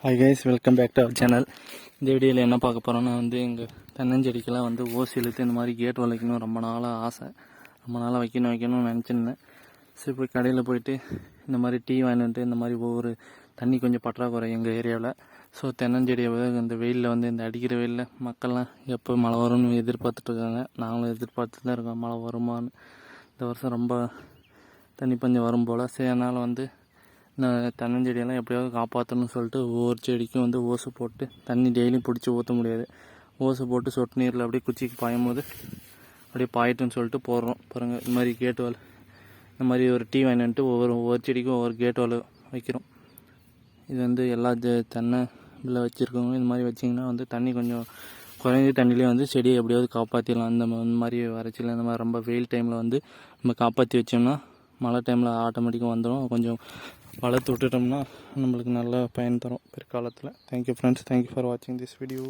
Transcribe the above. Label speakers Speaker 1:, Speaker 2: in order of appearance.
Speaker 1: Hi guys, welcome back to our channel. இந்த வீடியோவில் என்ன பார்க்க போகிறோன்னா எங்கள் தென்னஞ்செடிக்கெல்லாம் ஓசி இழுத்து இந்த மாதிரி கேட் வைக்கணும் ரொம்ப நாளாக ஆசை. ரொம்ப நாளாக வைக்கணும்னு நினச்சிருந்தேன். சரி, போய் கடையில் போயிட்டு இந்த மாதிரி டீ வாங்கிட்டு இந்த மாதிரி ஒவ்வொரு தண்ணி கொஞ்சம் பற்றாக்குறை எங்கள் ஏரியாவில். ஸோ தென்னஞ்செடியை இந்த வெயிலில் இந்த அடிக்கிற வெயிலில் மக்கள்லாம் எப்போ மழை வரும்னு எதிர்பார்த்துட்ருக்காங்க. நாங்களும் எதிர்பார்த்துட்டு தான் இருக்கோம் மழை வருமானு. இந்த வருஷம் ரொம்ப தண்ணி பஞ்சம் வரும் போல். சரி, அதனால் தென்னஞ்செடியெல்லாம் எப்படியாவது காப்பாற்றணும்னு சொல்லிட்டு ஒவ்வொரு செடிக்கும் ஓசு போட்டு தண்ணி டெய்லியும் பிடிச்சி ஊற்ற முடியாது. ஓசு போட்டு சொட்டு நீரில் அப்படியே குச்சிக்கு பாயும் போது அப்படியே பாயிட்டுன்னு சொல்லிட்டு போடுறோம். பாருங்கள், இந்த மாதிரி கேட் வால் இந்த மாதிரி ஒரு டீ வாங்கிட்டு ஒவ்வொரு செடிக்கும் ஒவ்வொரு கேட் வால் வைக்கிறோம். இது எல்லா தென்னை இதில் வச்சுருக்கவங்க இந்த மாதிரி வச்சிங்கன்னா தண்ணி கொஞ்சம் குறைஞ்ச தண்ணியிலே செடியை எப்படியாவது காப்பாற்றிடலாம். இந்த மாதிரி வறட்சியில் இந்த மாதிரி ரொம்ப வெயில் டைமில் நம்ம காப்பாற்றி வச்சோம்னா மழை டைமில் ஆட்டோமேட்டிக்காக வந்துடும். கொஞ்சம் வளர்த்து விட்டுட்டோம்னா நம்மளுக்கு நல்ல பயன் தரும் பிற்காலத்தில். தேங்க்யூ ஃப்ரெண்ட்ஸ், தேங்க்யூ ஃபார் வாட்சிங் திஸ் வீடியோ.